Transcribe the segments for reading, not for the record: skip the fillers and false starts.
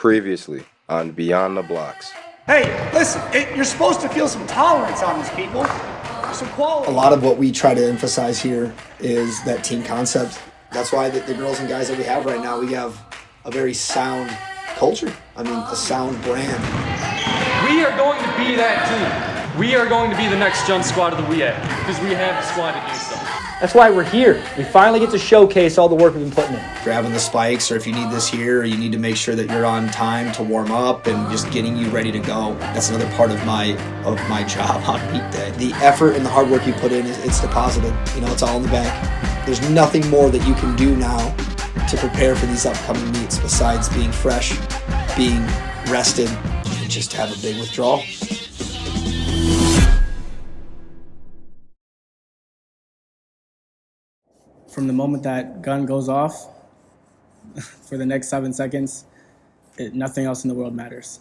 Previously on Beyond the Blocks. Hey, listen, you're supposed to feel some tolerance on these people. Some quality. A lot of what we try to emphasize here is that team concept. That's why the girls and guys that we have right now, we have a very sound culture. I mean, a sound brand. We are going to be that team. We are going to be the next jump squad of the WEA because we have the squad to do so. That's why we're here. We finally get to showcase all the work we've been putting in. Grabbing the spikes, or if you need this here, or you need to make sure that you're on time to warm up and just getting you ready to go. That's another part of my job on meet day. The effort and the hard work you put in, it's deposited. You know, it's all in the bank. There's nothing more that you can do now to prepare for these upcoming meets besides being fresh, being rested, and just have a big withdrawal. From the moment that gun goes off, for the next 7 seconds, nothing else in the world matters.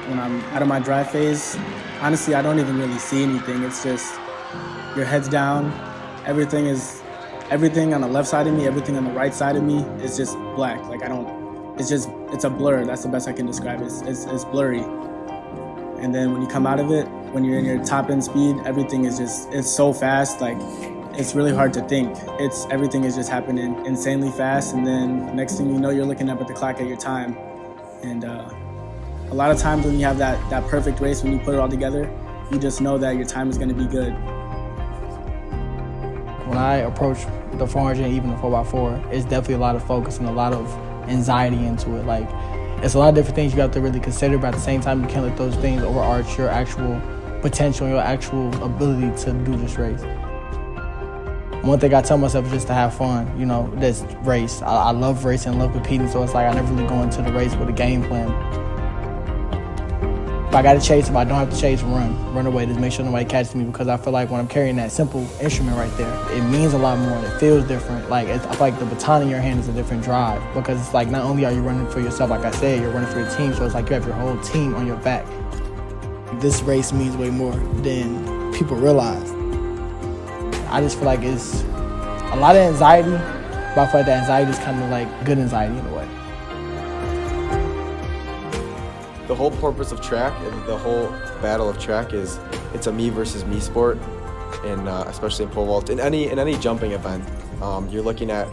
When I'm out of my dry phase, honestly, I don't even really see anything. It's just your head's down, everything on the left side of me, everything on the right side of me is just black. Like it's a blur. That's the best I can describe it. It's blurry. And then when you come out of it, when you're in your top end speed, everything is it's so fast. Like it's really hard to think. Everything is just happening insanely fast. And then next thing you know, you're looking up at the clock at your time. And a lot of times when you have that perfect race, when you put it all together, you just know that your time is going to be good. When I approach the 400 and even the 4x4, it's definitely a lot of focus and a lot of anxiety into it. Like, it's a lot of different things you have to really consider, but at the same time, you can't let those things overarch your actual potential, your actual ability to do this race. One thing I tell myself is just to have fun, you know, this race. I love racing, I love competing, so it's like I never really go into the race with a game plan. If I got to chase, if I don't have to chase, run away, just make sure nobody catches me, because I feel like when I'm carrying that simple instrument right there, it means a lot more, it feels different. Like, I feel like the baton in your hand is a different drive, because it's like not only are you running for yourself, like I said, you're running for your team, so it's like you have your whole team on your back. This race means way more than people realize. I just feel like it's a lot of anxiety, but I feel like that anxiety is kind of like good anxiety in a way. The whole purpose of track and the whole battle of track is it's a me versus me sport, and especially in pole vault. In any jumping event, you're looking at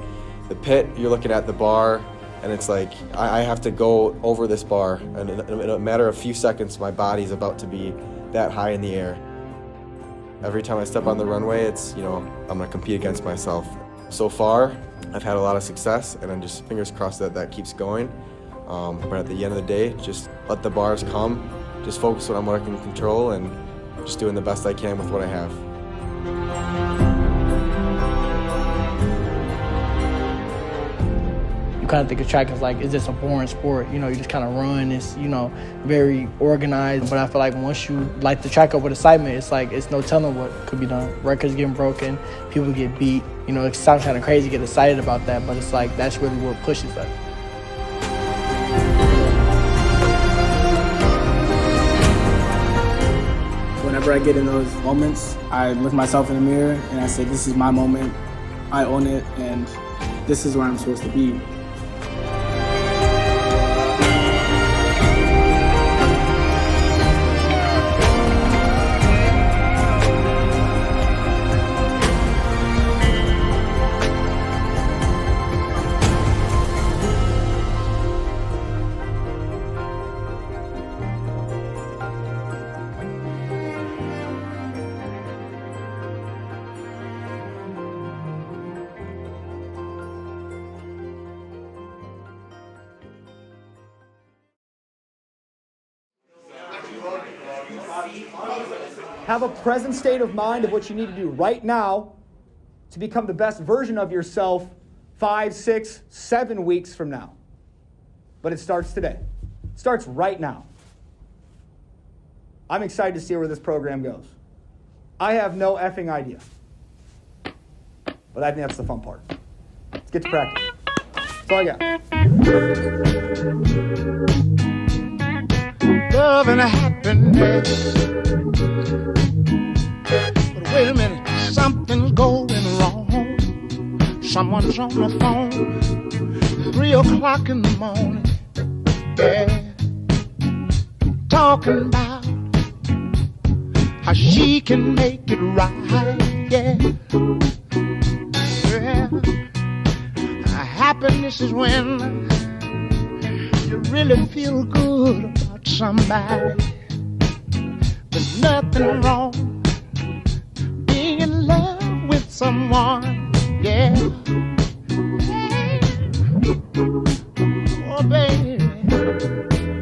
the pit, you're looking at the bar, and it's like I have to go over this bar, and in a matter of a few seconds, my body's about to be that high in the air. Every time I step on the runway, it's, you know, I'm gonna compete against myself. So far, I've had a lot of success, and I'm just fingers crossed that keeps going. But at the end of the day, just let the bars come, just focus on what I can control, and just doing the best I can with what I have. You kind of think of track as like, it's just a boring sport, you know, you just kind of run, it's, you know, very organized, but I feel like once you light the track up with excitement, it's like, it's no telling what could be done. Records getting broken, people get beat, you know, it sounds kind of crazy to get excited about that, but it's like, that's really what pushes us. Whenever I get in those moments, I look myself in the mirror and I say, this is my moment, I own it, and this is where I'm supposed to be. Have a present state of mind of what you need to do right now to become the best version of yourself 5, 6, 7 weeks from now. But it starts today. It starts right now. I'm excited to see where this program goes. I have no effing idea. But I think that's the fun part. Let's get to practice. That's all I got. Love and happiness. But wait a minute, something's going wrong. Someone's on the phone, 3 o'clock in the morning. Yeah, talking about how she can make it right. Yeah, yeah. Happiness is when you really feel good about somebody. There's nothing wrong being in love with someone. Yeah. Oh, baby,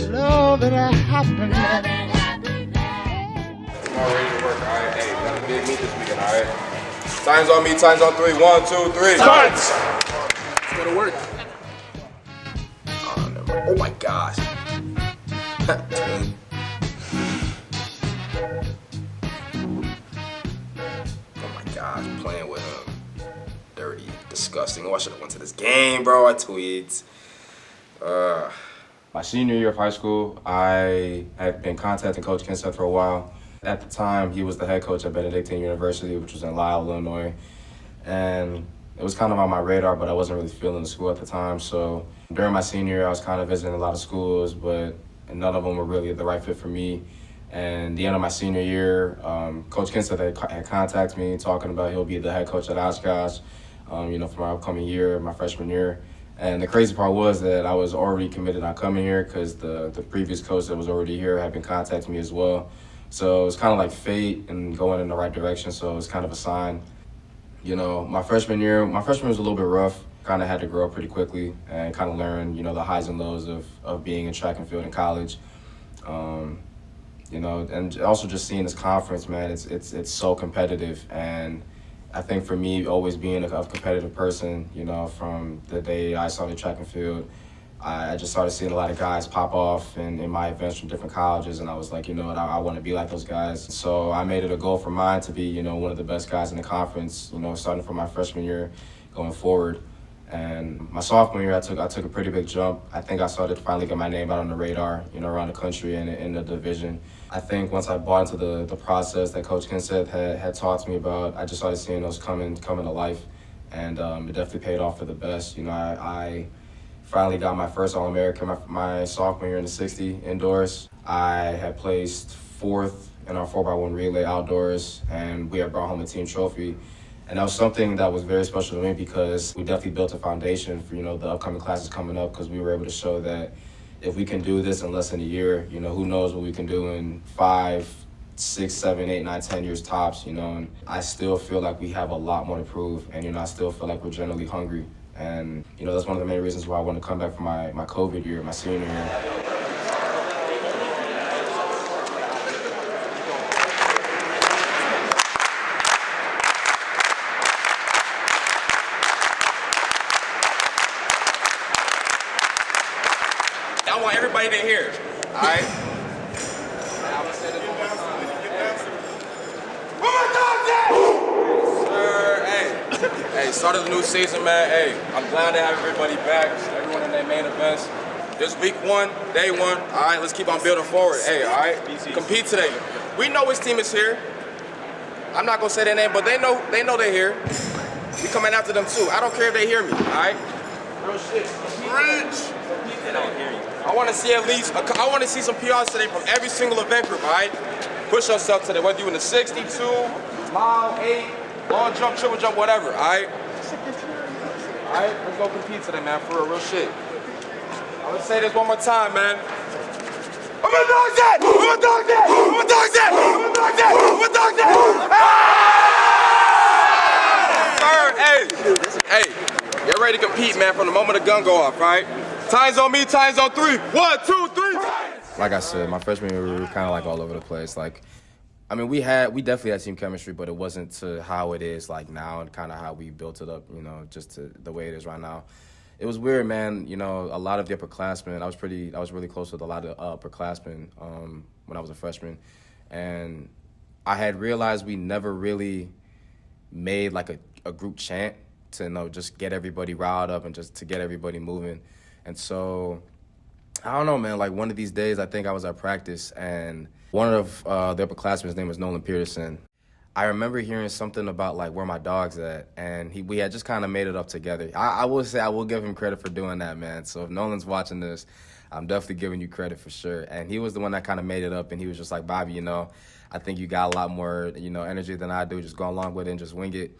love and happiness. I'm all ready to work, all right? Hey, got a big meet this weekend, all right? Time's on me, time's on 3. 1, 2, 3. Starts! Let's go to work. Oh, never mind. Oh my gosh. Oh my gosh, playing with him. Dirty, disgusting. Oh, I should have went to this game, bro. I tweet. My senior year of high school, I had been contacting Coach Kinseth for a while. At the time, he was the head coach at Benedictine University, which was in Lisle, Illinois. And it was kind of on my radar, but I wasn't really feeling the school at the time. So during my senior year, I was kind of visiting a lot of schools, but none of them were really the right fit for me. And the end of my senior year, Coach Kinseth had contacted me talking about he'll be the head coach at Oshkosh, for my upcoming year, my freshman year. And the crazy part was that I was already committed on coming here because the previous coach that was already here had been contacting me as well. So it was kind of like fate and going in the right direction, so it was kind of a sign. My freshman year was a little bit rough. Kind of had to grow up pretty quickly and kind of learn, the highs and lows of being in track and field in college. And also just seeing this conference, man, it's so competitive. And I think for me, always being a competitive person, from the day I started track and field, I just started seeing a lot of guys pop off in my events from different colleges, and I was like, I want to be like those guys. So I made it a goal for mine to be, one of the best guys in the conference, starting from my freshman year going forward. And my sophomore year, I took a pretty big jump. I think I started to finally get my name out on the radar, around the country and in the division. I think once I bought into the process that Coach Kinseth had taught me about, I just started seeing those come to life, and it definitely paid off for the best. I finally got my first All-American my sophomore year in the 60 indoors. I had placed 4th in our 4x1 relay outdoors, and we had brought home a team trophy. And that was something that was very special to me because we definitely built a foundation for, the upcoming classes coming up, because we were able to show that if we can do this in less than a year, who knows what we can do in 5, 6, 7, 8, 9, 10 years tops, and I still feel like we have a lot more to prove, and, I still feel like we're generally hungry. And, that's one of the main reasons why I want to come back for my COVID year, my senior year. I want everybody to hear, all right? I'm gonna say this one more time. Where my dogs at? Sir, hey, start of the new season, man. Hey, I'm glad to have everybody back, everyone in their main events. This week 1, day 1, all right, let's keep on building forward. Hey, all right, compete today. We know which team is here. I'm not gonna say their name, but they know they're here. We coming after them too. I don't care if they hear me, all right? Real shit. Rich. I want to see I want to see some PRs today from every single event group, all right? Push yourself today, whether you're in the 62, mile, 8, long jump, triple jump, whatever, all right? All right, let's go compete today, man, for real shit. I'm going to say this one more time, man. Where my dogs at? Where my dogs at? Where my dogs at? Where my dogs at? Where my dogs at? Sir, hey, get ready to compete, man, from the moment the gun go off, all right? Time's on me, time's on 3. 1, 2, 3. Like I said, my freshman year, we were kind of like all over the place. Like, I mean, we definitely had team chemistry, but it wasn't to how it is like now and kind of how we built it up, just to the way it is right now. It was weird, man. A lot of the upperclassmen, I was really close with a lot of upperclassmen when I was a freshman. And I had realized we never really made like a group chant to, just get everybody riled up and just to get everybody moving. And so, I don't know, man, like one of these days, I think I was at practice, and one of the upperclassmen, his name was Nolan Peterson. I remember hearing something about like where my dog's at, and we had just kind of made it up together. I will say I will give him credit for doing that, man. So if Nolan's watching this, I'm definitely giving you credit for sure. And he was the one that kind of made it up, and he was just like, Bobby, you know, I think you got a lot more, you know, energy than I do. Just go along with it and just wing it.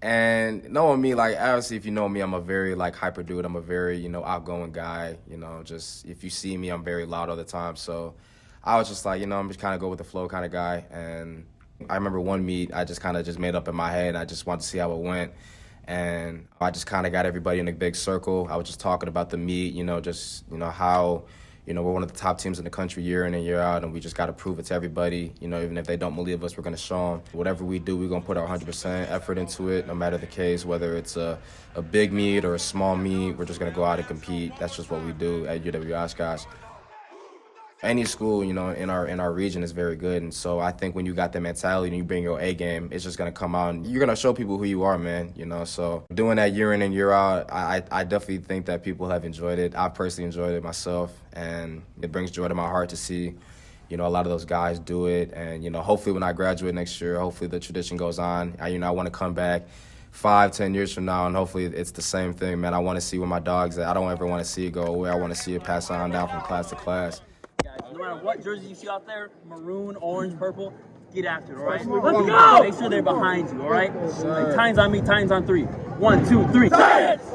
And knowing me, like, obviously, if you know me, I'm a very, like, hyper dude. I'm a very, you know, outgoing guy. You know, just if you see me, I'm very loud all the time. So I was just like, you know, I'm just kind of go with the flow kind of guy. And I remember one meet, I just kind of just made up in my head. I just wanted to see how it went. And I just kind of got everybody in a big circle. I was just talking about the meet, you know, just, you know, how, you know, we're one of the top teams in the country year in and year out, and we just got to prove it to everybody. You know, even if they don't believe us, we're going to show them. Whatever we do, we're going to put our 100% effort into it, no matter the case, whether it's a big meet or a small meet. We're just going to go out and compete. That's just what we do at UW Oshkosh. Any school, you know, in our region is very good, and so I think when you got the mentality and you bring your A game, it's just gonna come out, and you're gonna show people who you are, man. You know, so doing that year in and year out, I definitely think that people have enjoyed it. I personally enjoyed it myself, and it brings joy to my heart to see, you know, a lot of those guys do it, and you know, hopefully when I graduate next year, hopefully the tradition goes on. I want to come back 5-10 years from now, and hopefully it's the same thing, man. I want to see where my dog's at. I don't ever want to see it go away. I want to see it pass on down from class to class. No matter what jersey you see out there, maroon, orange, purple, get after it, all right? Let's go! Make sure they're behind you, all right? Like, time's on me, time's on 3. 1, 2, 3. Giants!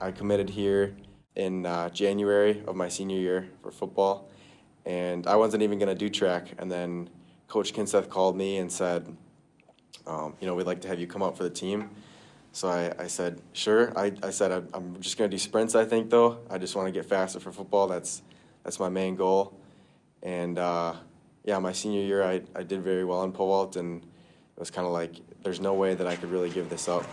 I committed here in January of my senior year for football, and I wasn't even going to do track. And then Coach Kinseth called me and said, you know, we'd like to have you come out for the team. So I said, sure. I said, I'm just going to do sprints, I think, though. I just want to get faster for football. That's my main goal. And, yeah, my senior year, I did very well in pole vault, and it was kind of like there's no way that I could really give this up.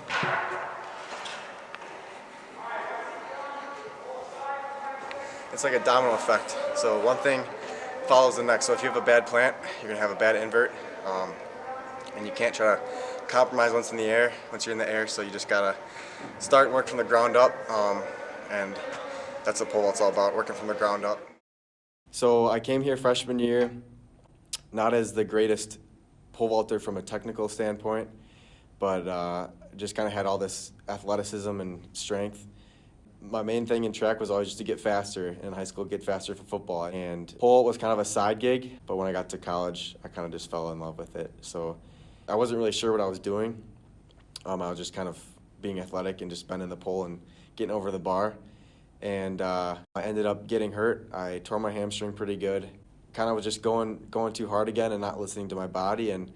It's like a domino effect. So one thing follows the next. So if you have a bad plant, you're gonna have a bad invert, and you can't try to compromise once you're in the air. So you just gotta start and work from the ground up, and that's what pole vault's all about, working from the ground up. So I came here freshman year, not as the greatest pole vaulter from a technical standpoint, but just kind of had all this athleticism and strength. My main thing in track was always just to get faster in high school, get faster for football. And pole was kind of a side gig, but when I got to college, I kind of just fell in love with it. So I wasn't really sure what I was doing. I was just kind of being athletic and just bending the pole and getting over the bar. And I ended up getting hurt. I tore my hamstring pretty good. Kind of was just going too hard again and not listening to my body, and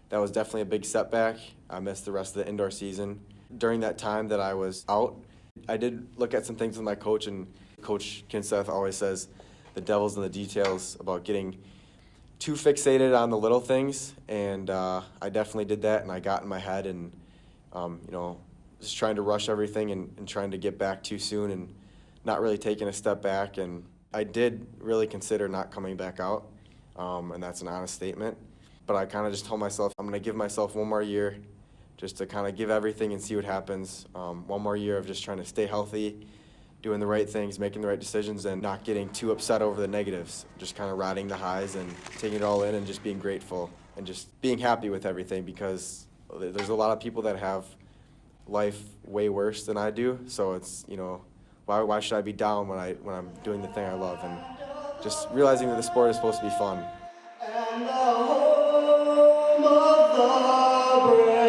that was definitely a big setback. I missed the rest of the indoor season. During that time that I was out, I did look at some things with my coach, and Coach Kinseth always says the devil's in the details about getting too fixated on the little things, and I definitely did that, and I got in my head and, you know, just trying to rush everything and trying to get back too soon and not really taking a step back, and I did really consider not coming back out, and that's an honest statement, but I kind of just told myself I'm going to give myself one more year just to kind of give everything and see what happens. One more year of just trying to stay healthy, doing the right things, making the right decisions, and not getting too upset over the negatives. Just kind of riding the highs and taking it all in and just being grateful and just being happy with everything, because there's a lot of people that have life way worse than I do. So it's, you know, why should I be down when I'm doing the thing I love? And just realizing that the sport is supposed to be fun. And the home of the brave.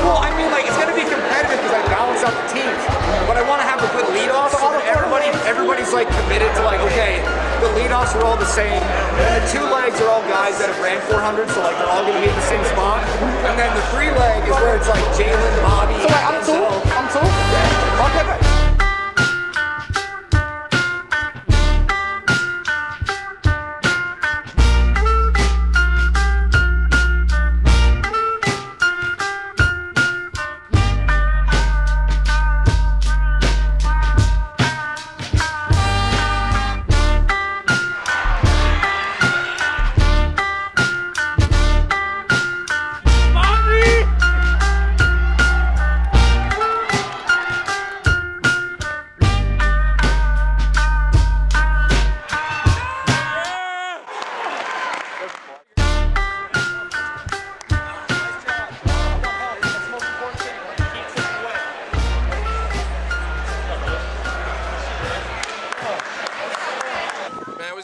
Well, I mean, like, it's going to be competitive because I balance out the teams. But I want to have a good lead. committed to like, okay, the leadoffs are all the same, and the 2 legs are all guys that have ran 400, so like they're all gonna be in the same spot. And then the 3 leg is where it's like Jalen, Bobby. So like, I'm 2. Yeah. Okay, right.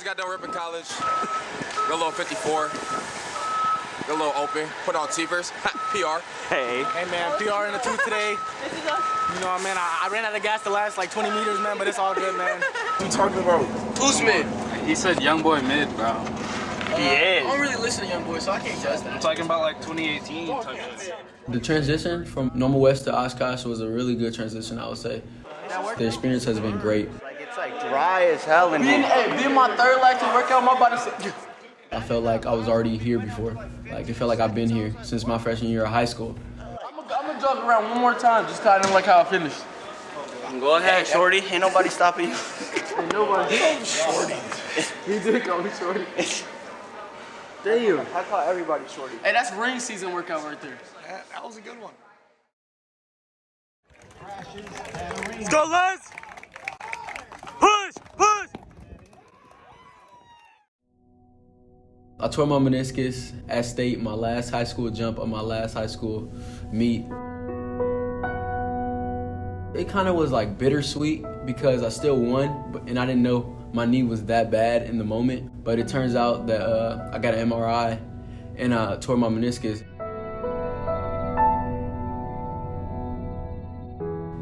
Got done ripping college, got a little 54, got a little open, put on T-verse, PR. Hey man, PR in the 2 today. You know, man, I ran out of gas the last like 20 meters, man, but it's all good, man. What you talking about? Who's mid? He said young boy mid, bro. He is. I don't really listen to young boys, so I can't judge that. I'm talking about like 2018 type shit. The transition from Normal West to Oshkosh was a really good transition, I would say. The experience has been great. It's like dry as hell in here. Being my 3rd lactic workout, my body said. I felt like I was already here before. Like, it felt like I've been here since my freshman year of high school. I'm gonna jog around one more time, just kind of like how I finished. Go ahead, shorty. Ain't nobody stopping you. Ain't nobody. Shorty. He did call me shorty. Damn. I call everybody shorty. Hey, that's ring season workout right there. That was a good one. Let's go, Les! Push! Push! I tore my meniscus at state, my last high school jump on my last high school meet. It kind of was like bittersweet because I still won, and I didn't know my knee was that bad in the moment. But it turns out that I got an MRI and I tore my meniscus.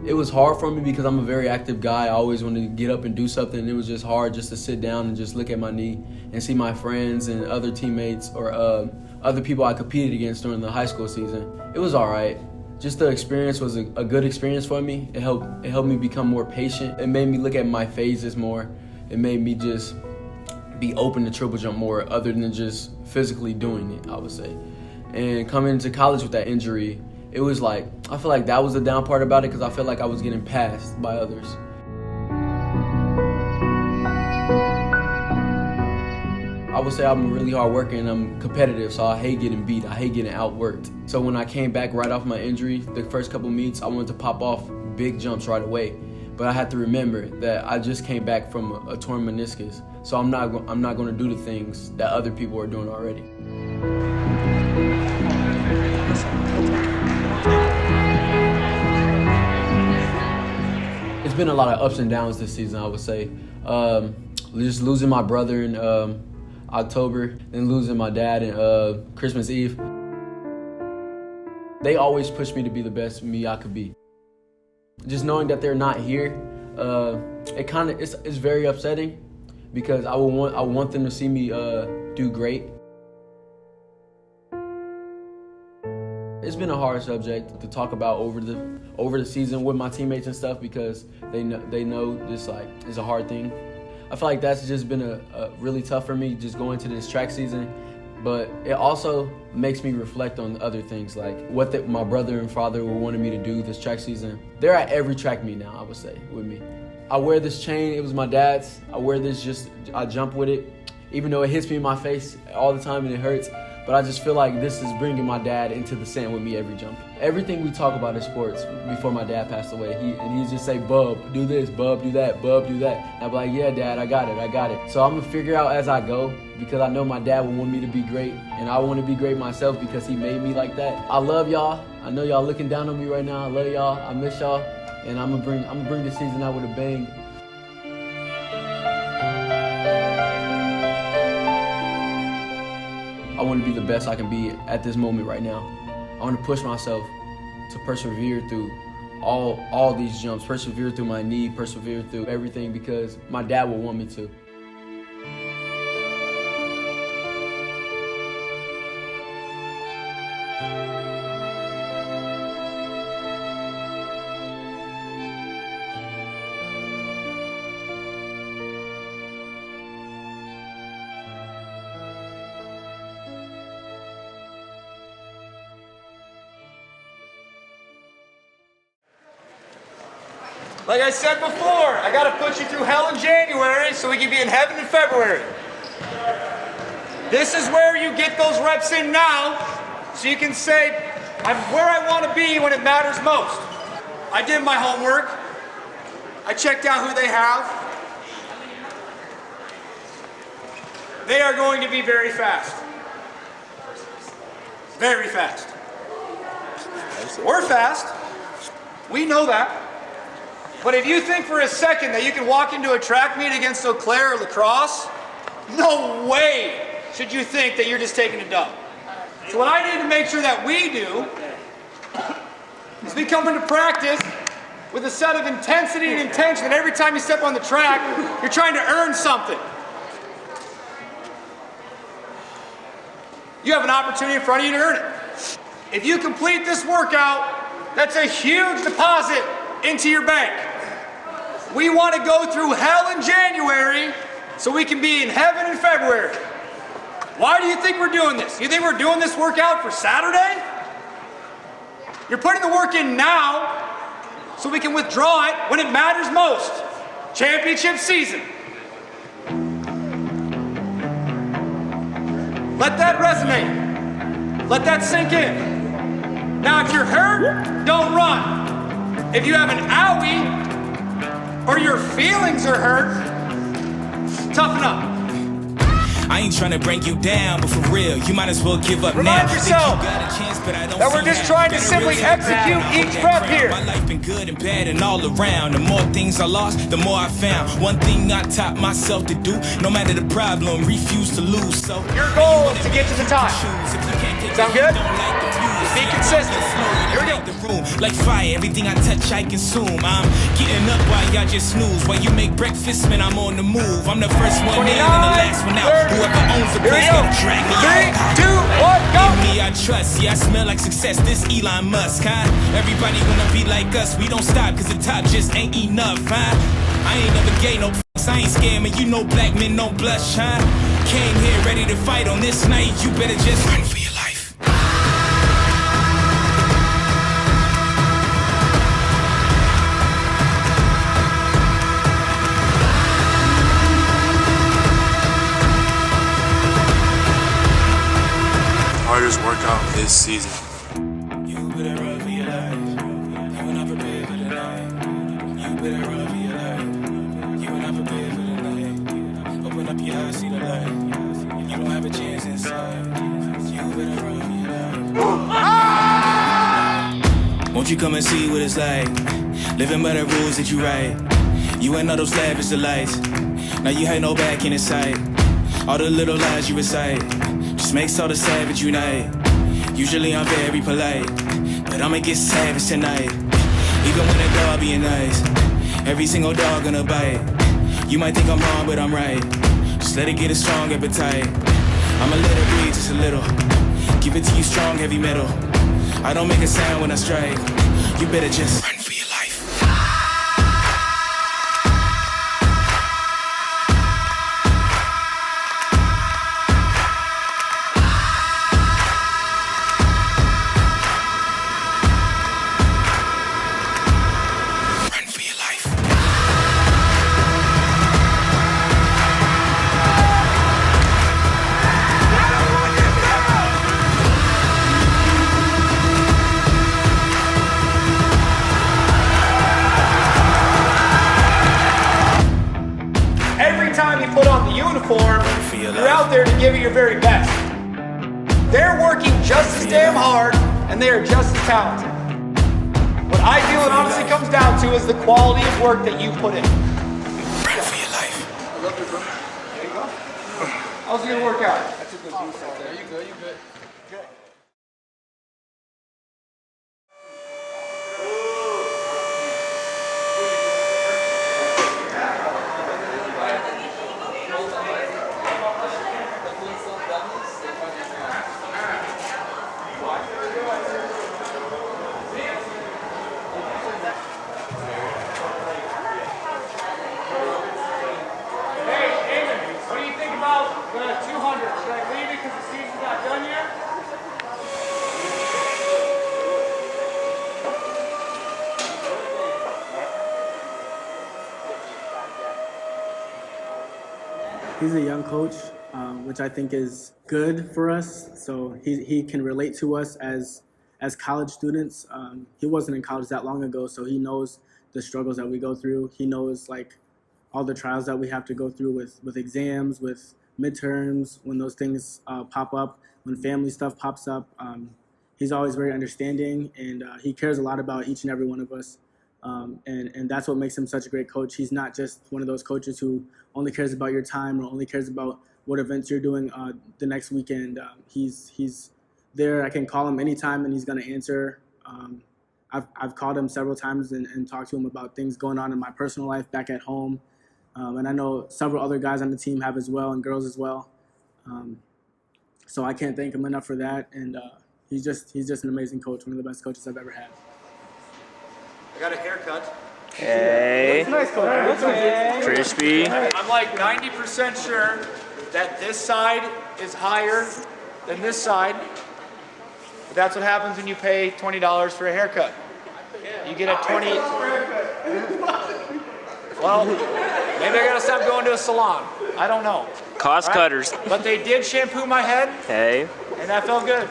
It was hard for me because I'm a very active guy. I always wanted to get up and do something. And it was just hard just to sit down and just look at my knee and see my friends and other teammates or other people I competed against during the high school season. It was all right. Just the experience was a good experience for me. It helped me become more patient. It made me look at my phases more. It made me just be open to triple jump more other than just physically doing it, I would say. And coming into college with that injury, it was like, I feel like that was the down part about it because I felt like I was getting passed by others. I would say I'm a really hard worker and I'm competitive, so I hate getting beat. I hate getting outworked. So when I came back right off my injury, the first couple meets, I wanted to pop off big jumps right away. But I had to remember that I just came back from a torn meniscus, so I'm not going to do the things that other people are doing already. It's been a lot of ups and downs this season, I would say. Just losing my brother in October, then losing my dad in Christmas Eve. They always push me to be the best me I could be. Just knowing that they're not here, it's very upsetting because I want them to see me do great. It's been a hard subject to talk about over the season with my teammates and stuff because they know just like it's a hard thing. I feel like that's just been a really tough for me just going to this track season, but it also makes me reflect on other things like what my brother and father wanted me to do this track season. They're at every track meet now, I would say, with me. I wear this chain, it was my dad's. I wear this I jump with it, even though it hits me in my face all the time and it hurts. But I just feel like this is bringing my dad into the sand with me every jump. Everything we talk about in sports before my dad passed away, he'd just say, Bub, do this, Bub, do that, Bub, do that. And I'd be like, yeah, Dad, I got it. So I'm gonna figure out as I go because I know my dad would want me to be great and I want to be great myself because he made me like that. I love y'all. I know y'all looking down on me right now. I love y'all. I miss y'all. And I'm gonna bring this season out with a bang. I want to be the best I can be at this moment right now. I want to push myself to persevere through all these jumps, persevere through my knee, persevere through everything because my dad will want me to. Like I said before, I gotta put you through hell in January so we can be in heaven in February. This is where you get those reps in now so you can say, I'm where I want to be when it matters most. I did my homework. I checked out who they have. They are going to be very fast. Very fast. We're fast. We know that. But if you think for a second that you can walk into a track meet against Eau Claire or lacrosse, no way should you think that you're just taking a dump. So what I need to make sure that we do is we come into practice with a set of intensity and intention that every time you step on the track, you're trying to earn something. You have an opportunity in front of you to earn it. If you complete this workout, that's a huge deposit into your bank. We want to go through hell in January so we can be in heaven in February. Why do you think we're doing this? You think we're doing this workout for Saturday? You're putting the work in now so we can withdraw it when it matters most. Championship season. Let that resonate. Let that sink in. Now, if you're hurt, don't run. If you have an owie or your feelings are hurt, toughen up. I ain't trying to bring you down, but for real, you might as well give up now. Remind yourself that we're just trying to simply execute each rep here. My life been good and bad and all around. The more things I lost, the more I found. One thing I taught myself to do, no matter the problem, refuse to lose. So your goal is to get to the top. Sound good? Be consistent. Here we go. Like fire, everything I touch I consume. I'm getting up while y'all just snooze. While you make breakfast, man, I'm on the move. I'm the first one in and the last one out. Whoever owns the place gonna drag me out. 3, 2, 1, go! In me I trust, yeah, I smell like success. This Elon Musk, huh? Everybody wanna be like us. We don't stop, cause the top just ain't enough, huh? I ain't never gay, no f***s. I ain't scamming, you know black men don't blush, huh? Came here ready to fight on this night. You better just run for your life. Hardest workout this season. You better run for your life. You were not prepared for the night. You better run for your life. You were not prepared for the night. Open up your eyes, see the light. You don't have a chance inside. You better run for your life. Won't you come and see what it's like? Living by the rules that you write. You ain't all those lavish delights. Now you had no back in the sight. All the little lies you recite just makes all the savage unite. Usually I'm very polite, but I'ma get savage tonight. Even when a dog being nice, every single dog gonna bite. You might think I'm wrong, but I'm right. Just let it get a strong appetite. I'ma let it breathe just a little. Give it to you strong, heavy metal. I don't make a sound when I strike. You better just run for your life. You're out there to give it your very best. They're working just as damn hard, and they are just as talented. What I feel it honestly comes down to is the quality of work that you put in. Run for your life. I love you, bro. There you go. How's your workout? That's a good boost right there. You good? You good? Good. He's a young coach, which I think is good for us. So he can relate to us as college students. He wasn't in college that long ago, so he knows the struggles that we go through. He knows like all the trials that we have to go through with exams, with midterms, when those things pop up, when family stuff pops up. He's always very understanding, and he cares a lot about each and every one of us. And that's what makes him such a great coach. He's not just one of those coaches who only cares about your time or only cares about what events you're doing the next weekend. He's there. I can call him anytime, and he's going to answer. I've called him several times and talked to him about things going on in my personal life back at home. And I know several other guys on the team have as well, and girls as well. So I can't thank him enough for that. And he's just an amazing coach, one of the best coaches I've ever had. I got a haircut. Hey. That's nice, coach. That's Crispy. I'm like 90% sure that this side is higher than this side. But that's what happens when you pay $20 for a haircut. You get a 20. Well, maybe I gotta stop going to a salon. I don't know. Cost cutters. But they did shampoo my head. Hey. And that felt good.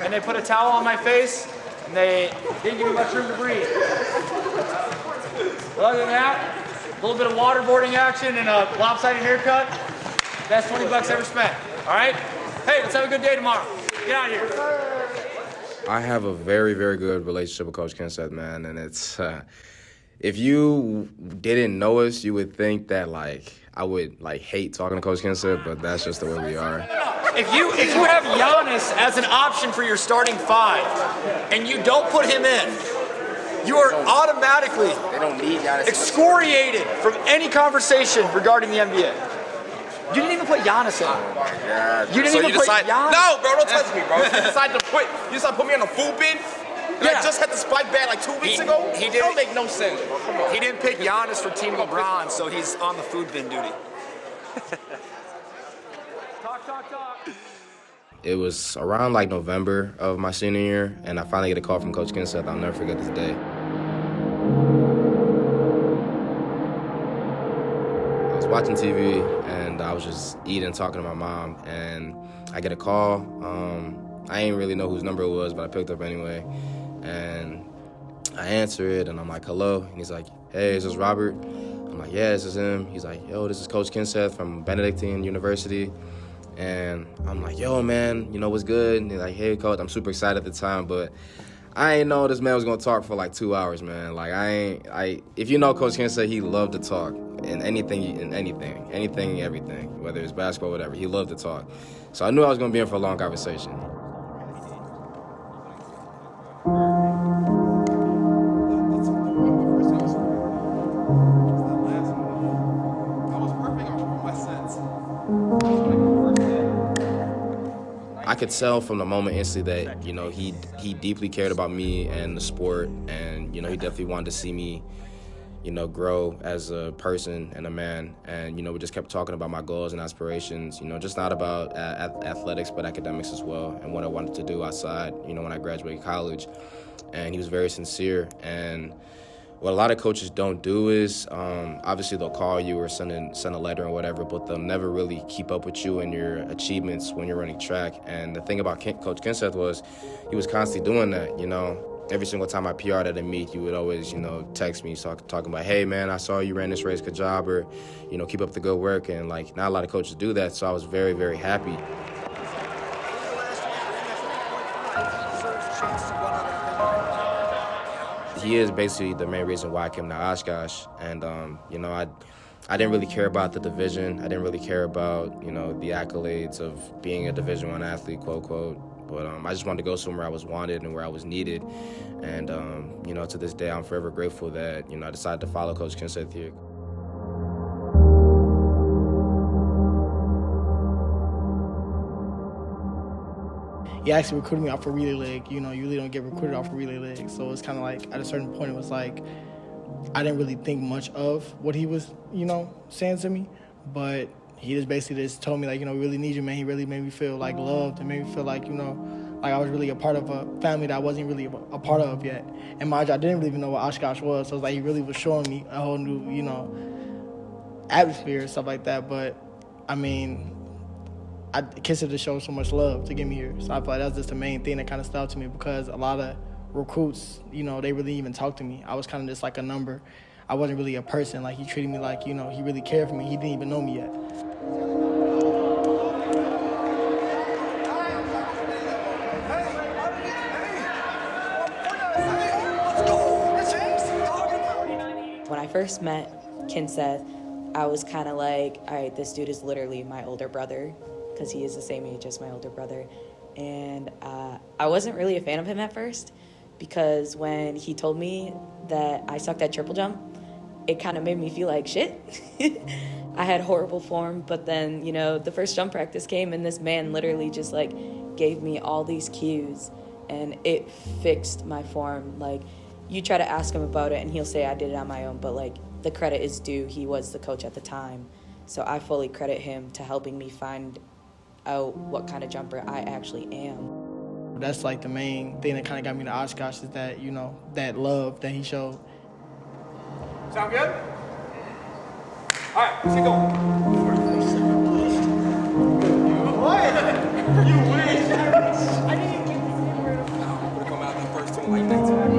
And they put a towel on my face, and they didn't give me much room to breathe. But other than that, a little bit of waterboarding action and a lopsided haircut. Best $20 ever spent. All right? Hey, let's have a good day tomorrow. Get out of here. I have a very, very good relationship with Coach Kinseth, man, and it's if you didn't know us, you would think that I would hate talking to Coach Kinseth, but that's just the way we are. If you have Giannis as an option for your starting five, and you don't put him in, you are automatically excoriated from any conversation regarding the NBA. You didn't even put Giannis in. Oh my God. You didn't even put Giannis. No, bro, don't touch me, bro. You decided to put me on the food bin? And I just had the spike bag like 2 weeks ago? He didn't Don't make no sense, bro. Come on. He didn't pick Giannis for Team LeBron, so he's on the food bin duty. Talk. It was around November of my senior year, and I finally get a call from Coach Kinseth. I'll never forget this day. I was watching TV, and I was just eating, talking to my mom, and I get a call. I didn't really know whose number it was, but I picked up anyway. And I answer it, and I'm like, hello. And he's like, hey, is this Robert? I'm like, yeah, this is him. He's like, yo, this is Coach Kinseth from Benedictine University. And I'm like, yo, man, what's good? And he's like, hey, Coach, I'm super excited at the time, but I ain't know this man was going to talk for 2 hours, man. If you know Coach Kinseth, he loved to talk in anything, everything, whether it's basketball, whatever. He loved to talk. So I knew I was going to be in for a long conversation. I could tell from the moment instantly that, he deeply cared about me and the sport, and, he definitely wanted to see me, grow as a person and a man. And, we just kept talking about my goals and aspirations, just not about athletics, but academics as well, and what I wanted to do outside, when I graduated college. And he was very sincere. And what a lot of coaches don't do is, obviously they'll call you or send a letter or whatever, but they'll never really keep up with you and your achievements when you're running track. And the thing about Coach Kinseth was he was constantly doing that, Every single time I PR'd at a meet, he would always, text me talking about, hey, man, I saw you ran this race, good job, or, keep up the good work. And, not a lot of coaches do that, so I was very, very happy. He is basically the main reason why I came to Oshkosh. And, I didn't really care about the division. I didn't really care about, the accolades of being a Division I athlete, quote, quote. But I just wanted to go somewhere I was wanted and where I was needed. And, to this day, I'm forever grateful that, I decided to follow Coach Kinseth here. He actually recruited me off a relay leg. You really don't get recruited off a relay leg. So it's kind of at a certain point, it was I didn't really think much of what he was, saying to me. But he just basically told me, we really need you, man. He really made me feel loved and made me feel I was really a part of a family that I wasn't really a part of yet. And mind you, I didn't really even know what Oshkosh was. So it's he really was showing me a whole new, atmosphere and stuff like that. But I mean, I consider to show so much love to get me here. So I feel like that's just the main thing that kind of stuck to me, because a lot of recruits, they really even talked to me. I was kind of just like a number. I wasn't really a person. Like, he treated me like, he really cared for me. He didn't even know me yet. When I first met Kinseth, I was kind of like, all right, this dude is literally my older brother, because he is the same age as my older brother. And I wasn't really a fan of him at first, because when he told me that I sucked at triple jump, it kind of made me feel like shit. I had horrible form, but then, the first jump practice came, and this man literally just, gave me all these cues, and it fixed my form. You try to ask him about it, and he'll say I did it on my own, but, the credit is due. He was the coach at the time. So I fully credit him to helping me find out what kind of jumper I actually am. That's, the main thing that kind of got me to Oshkosh, is that, that love that he showed. Sound good? All right, let's get going. What? You wish. I didn't get this number. I'm gonna come out the first two like next time.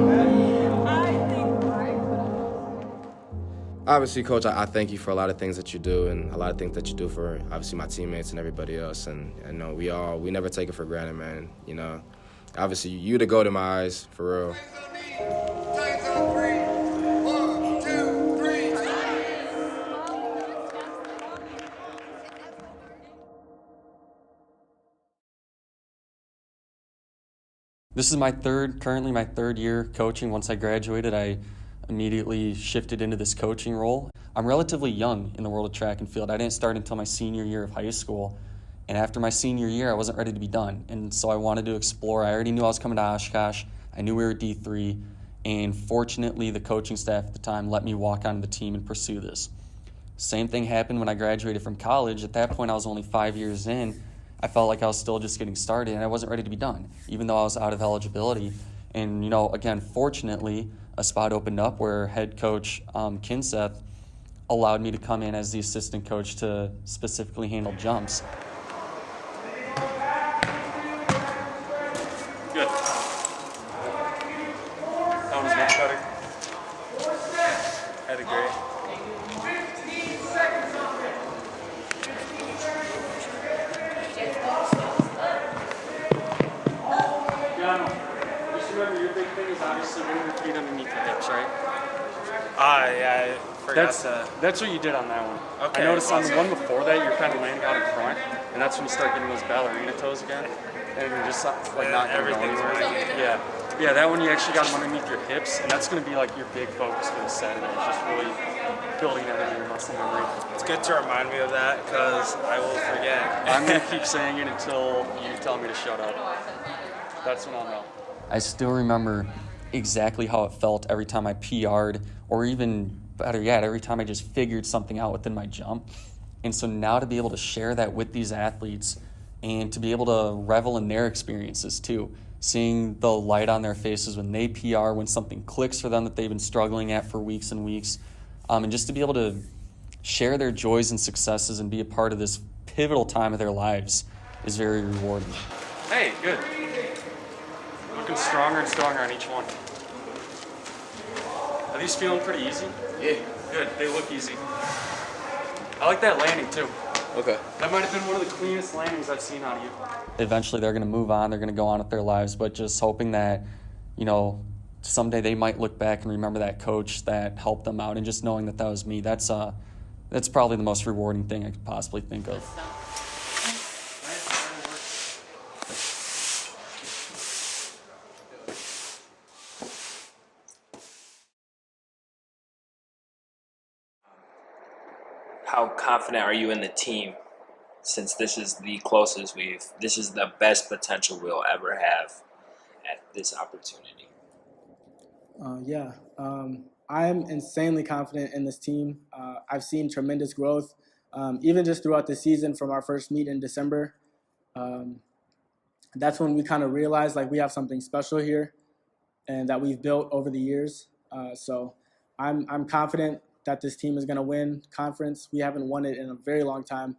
Obviously, Coach, I thank you for a lot of things that you do and a lot of things that you do for, obviously, my teammates and everybody else. And we never take it for granted, man. Obviously, you the goat in my eyes, for real. This is currently my third year coaching. Once I graduated, I immediately shifted into this coaching role. I'm relatively young in the world of track and field. I didn't start until my senior year of high school. And after my senior year, I wasn't ready to be done. And so I wanted to explore. I already knew I was coming to Oshkosh. I knew we were D3. And fortunately, the coaching staff at the time let me walk onto the team and pursue this. Same thing happened when I graduated from college. At that point, I was only 5 years in. I felt like I was still just getting started, and I wasn't ready to be done, even though I was out of eligibility. And, again, fortunately, a spot opened up where head coach Kinseth allowed me to come in as the assistant coach to specifically handle jumps. Good. That one was much better. Had a great. Just remember, your big thing is obviously moving your feet underneath your hips, right? Yeah, I forgot That's what you did on that one. Okay. I noticed on the one before that, you're kind of landing out in front, and that's when you start getting those ballerina toes again, and you're just not going anywhere. Yeah, that one you actually got them underneath your hips, and that's going to be your big focus for this Saturday. It's just really building that into your muscle memory. It's good to remind me of that, because I will forget. I'm going to keep saying it until you tell me to shut up. That's when I'll know. I still remember exactly how it felt every time I PR'd, or even better yet, every time I just figured something out within my jump. And so now to be able to share that with these athletes and to be able to revel in their experiences too, seeing the light on their faces when they PR, when something clicks for them that they've been struggling at for weeks and weeks, and just to be able to share their joys and successes and be a part of this pivotal time of their lives is very rewarding. Hey, good. Looking stronger and stronger on each one. Are these feeling pretty easy? Yeah. Good, they look easy. I like that landing too. Okay. That might have been one of the cleanest landings I've seen out of you. Eventually they're gonna move on, they're gonna go on with their lives, but just hoping that, someday they might look back and remember that coach that helped them out, and just knowing that that was me, that's probably the most rewarding thing I could possibly think of. How confident are you in the team, since this is the closest this is the best potential we'll ever have at this opportunity? I'm insanely confident in this team. I've seen tremendous growth, even just throughout the season from our first meet in December. That's when we kind of realized we have something special here and that we've built over the years. So I'm confident that this team is going to win conference. We haven't won it in a very long time.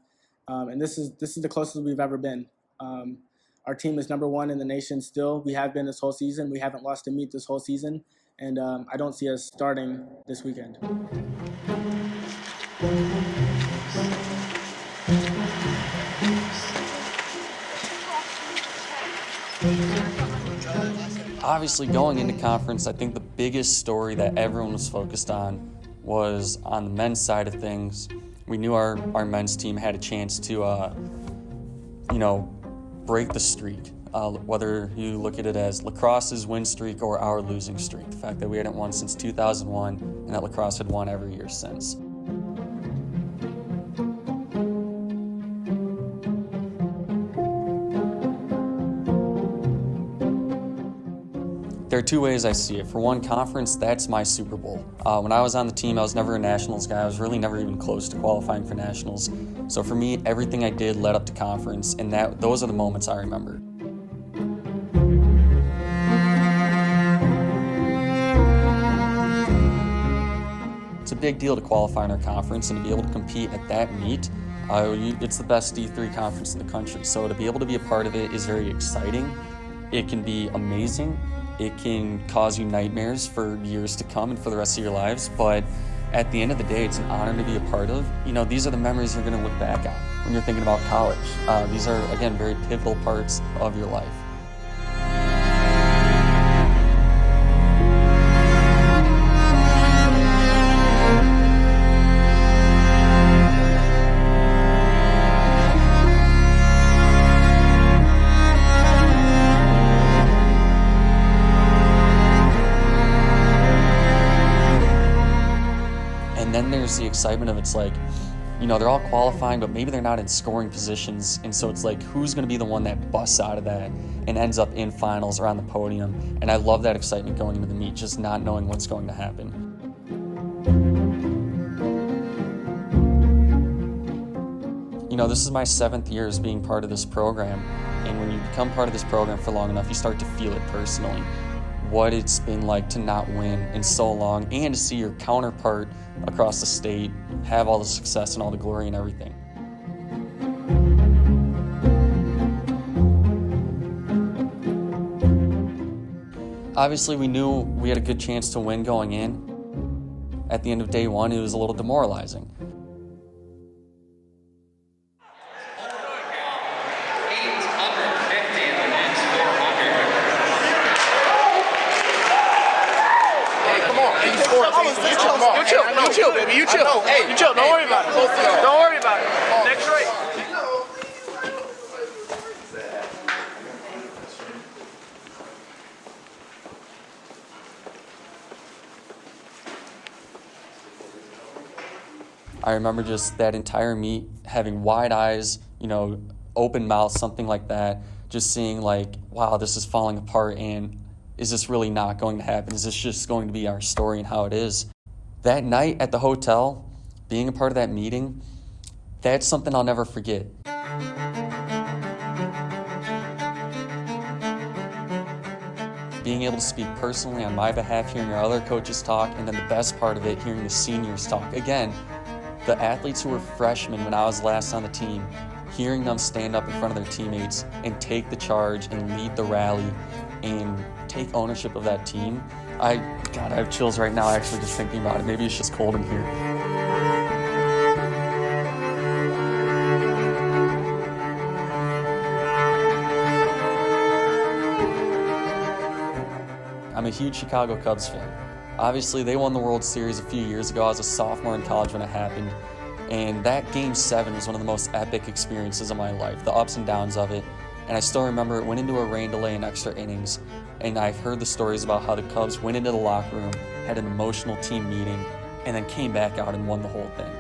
And this is the closest we've ever been. Our team is number 1 in the nation still. We have been this whole season. We haven't lost a meet this whole season. And I don't see us starting this weekend. Obviously, going into conference, I think the biggest story that everyone was focused on was on the men's side of things. We knew our men's team had a chance to, break the streak, whether you look at it as lacrosse's win streak or our losing streak. The fact that we hadn't won since 2001 and that lacrosse had won every year since. There are 2 ways I see it. For one, conference, that's my Super Bowl. When I was on the team, I was never a nationals guy. I was really never even close to qualifying for nationals. So for me, everything I did led up to conference, and those are the moments I remember. It's a big deal to qualify in our conference, and to be able to compete at that meet, it's the best D3 conference in the country. So to be able to be a part of it is very exciting. It can be amazing. It can cause you nightmares for years to come and for the rest of your lives, but at the end of the day, it's an honor to be a part of. These are the memories you're going to look back on when you're thinking about college. These are, again, very pivotal parts of your life. The excitement of it's like, they're all qualifying, but maybe they're not in scoring positions, and so it's like, who's going to be the one that busts out of that and ends up in finals or on the podium? And I love that excitement going into the meet, just not knowing what's going to happen. This is my 7th year as being part of this program, and when you become part of this program for long enough, you start to feel it personally. What it's been like to not win in so long, and to see your counterpart across the state have all the success and all the glory and everything. Obviously, we knew we had a good chance to win going in. At the end of day 1, it was a little demoralizing. You chill, baby. You chill. Hey, you chill. Don't worry about it. Don't worry about it. Next race. I remember just that entire meet having wide eyes, open mouth, something like that, just seeing like, wow, this is falling apart, and is this really not going to happen? Is this just going to be our story and how it is? That night at the hotel, being a part of that meeting, that's something I'll never forget. Being able to speak personally on my behalf, hearing our other coaches talk, and then the best part of it, hearing the seniors talk. Again, the athletes who were freshmen when I was last on the team, hearing them stand up in front of their teammates and take the charge and lead the rally and take ownership of that team. I have chills right now actually just thinking about it. Maybe it's just cold in here. I'm a huge Chicago Cubs fan. Obviously, they won the World Series a few years ago. I was a sophomore in college when it happened. And that Game 7 was one of the most epic experiences of my life, the ups and downs of it. And I still remember it went into a rain delay in extra innings. And I've heard the stories about how the Cubs went into the locker room, had an emotional team meeting, and then came back out and won the whole thing.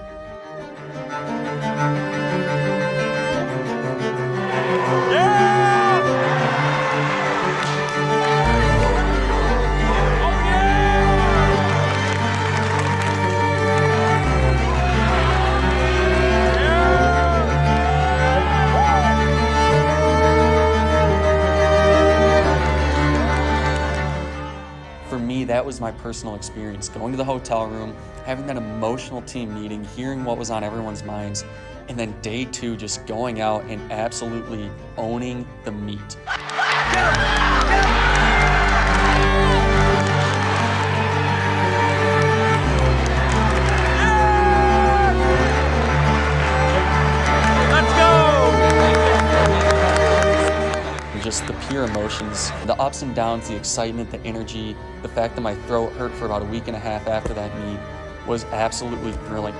was my personal experience. Going to the hotel room, having that emotional team meeting, hearing what was on everyone's minds, and then day 2 just going out and absolutely owning the meet. Just the pure emotions, the ups and downs, the excitement, the energy, the fact that my throat hurt for about a week and a half after that meet was absolutely thrilling.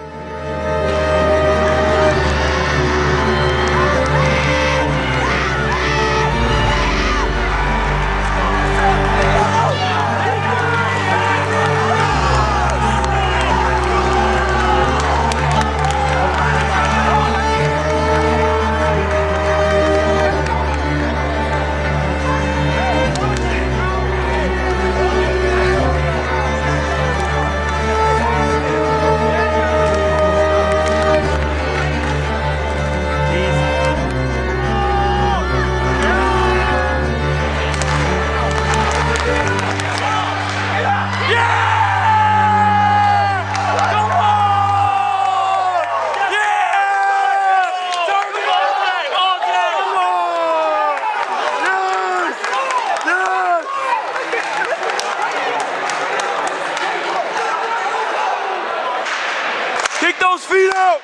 Kick those feet out!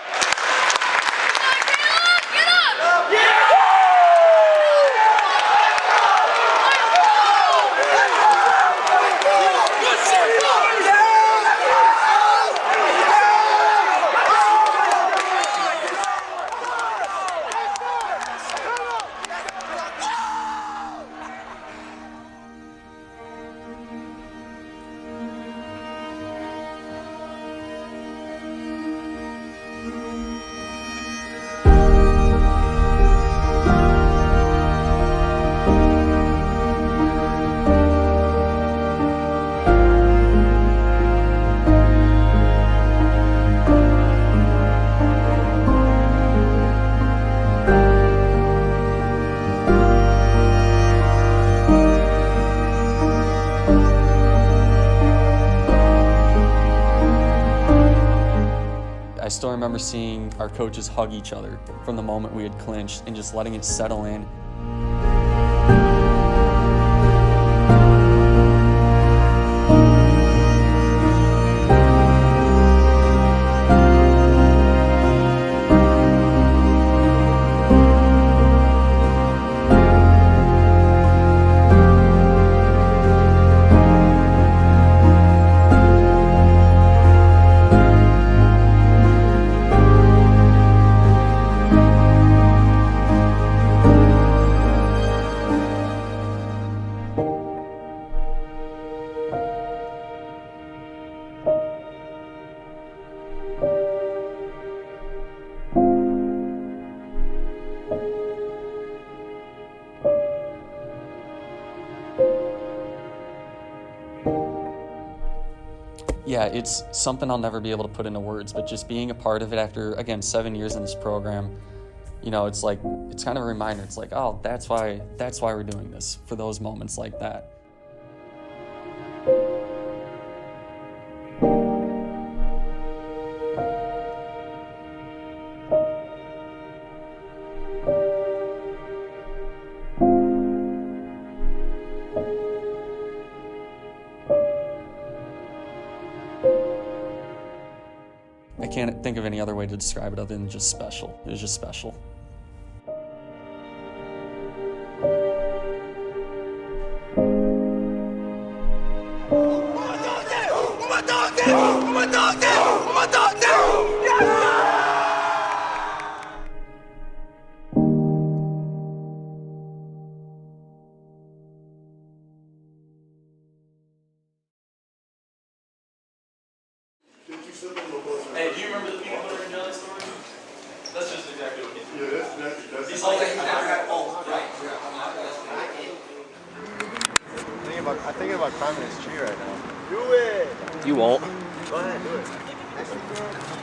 Get up! Yeah! I still remember seeing our coaches hug each other from the moment we had clinched and just letting it settle in. Yeah, it's something I'll never be able to put into words, but just being a part of it after, again, 7 years in this program, you know, it's like, it's kind of a reminder. It's like, oh, that's why we're doing this, for those moments like that. I can't think of any other way to describe it other than just special. It was just special. Hey, do you remember the peanut butter and jelly story? That's just exactly what he did. Yeah, that's he's like, I'm thinking about climbing this tree right now. do it! You won't. Go ahead, do it.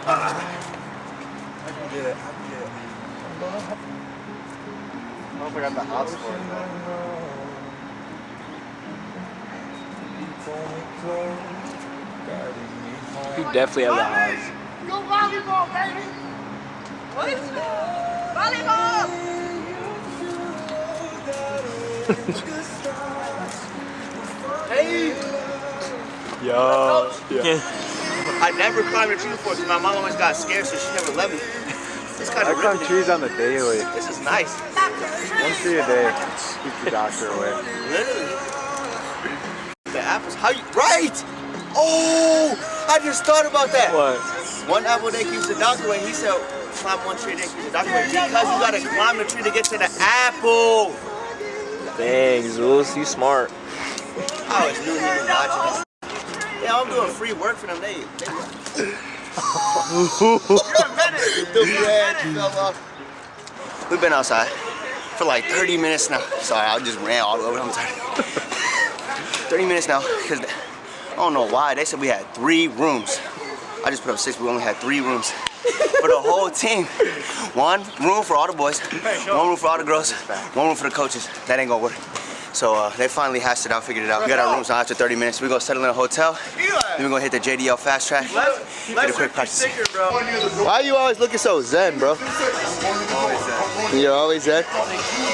I can get it. I don't know if I got the house for it though. You definitely have the highs. Go volleyball, baby! What? Volleyball! Hey! Yo. Yeah. I never climbed a tree before because my mom always got scared, so she never let me. It's kind of I climb trees on the daily. This is nice. 1 tree a day keeps the doctor away. Literally. The apples, how you, right! Oh, I just thought about that. What? 1 apple a day keeps the doctor away. He said, climb 1 tree a day keeps the doctor away because you gotta climb the tree to get to the apple. Dang, Zeus, you smart. I always knew he was watching this. Yeah, I'm doing free work for them. The bread fell off. We've been outside for like 30 minutes now. Sorry, I just ran all the way over. I'm tired. 30 minutes now, because I don't know why. They said we had 3 rooms. I just put up 6, we only had 3 rooms. For the whole team. 1 room for all the boys, 1 room for all the girls, 1 room for the coaches. That ain't gonna work. So they finally hashed it out, figured it out. We got our rooms now after 30 minutes. We're gonna settle in a hotel. Then we're gonna hit the JDL fast track. Get a quick practice. Why are you always looking so zen, bro? You're always zen?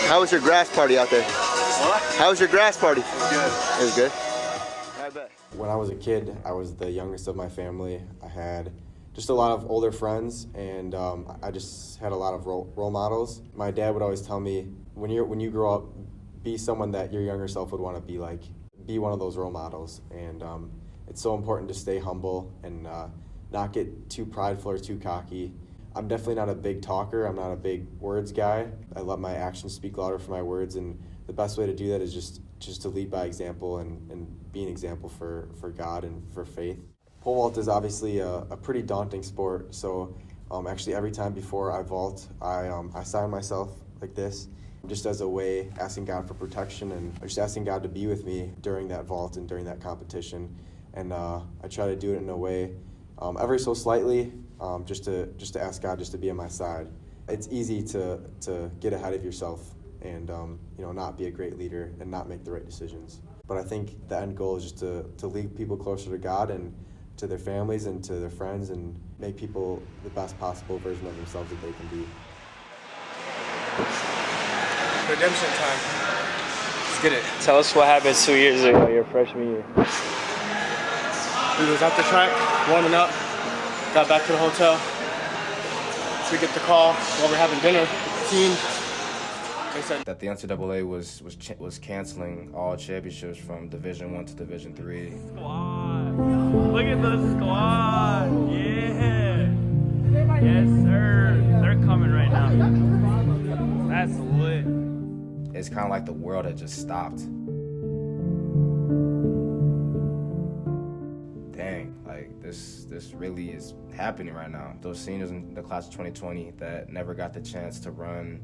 How was your grass party out there? How was your grass party? It was good. I bet. When I was a kid, I was the youngest of my family. I had just a lot of older friends, and I just had a lot of role models. My dad would always tell me, when you grow up, be someone that your younger self would want to be like. Be one of those role models. And it's so important to stay humble and not get too prideful or too cocky. I'm definitely not a big talker. I'm not a big words guy. I let my actions speak louder for my words, and the best way to do that is just to lead by example and be an example for God and for faith. Pole vault is obviously a pretty daunting sport, so actually every time before I vault, I sign myself like this, just as a way, asking God for protection and just asking God to be with me during that vault and during that competition. And I try to do it in a way, ever so slightly, just to ask God just to be on my side. It's easy to get ahead of yourself and not be a great leader and not make the right decisions. But I think the end goal is just to lead people closer to God and to their families and to their friends and make people the best possible version of themselves that they can be. Redemption time. Let's get it. Tell us what happened 2 years ago, your freshman year. We was out the track, warming up, got back to the hotel. So we get the call while we're having dinner with the team. They said that the NCAA was canceling all championships from Division I to Division III. Squad. Look at the squad. Yeah. Yes, sir. They're coming right now. That's lit. It's kind of like the world had just stopped. Dang, like this really is happening right now. Those seniors in the class of 2020 that never got the chance to run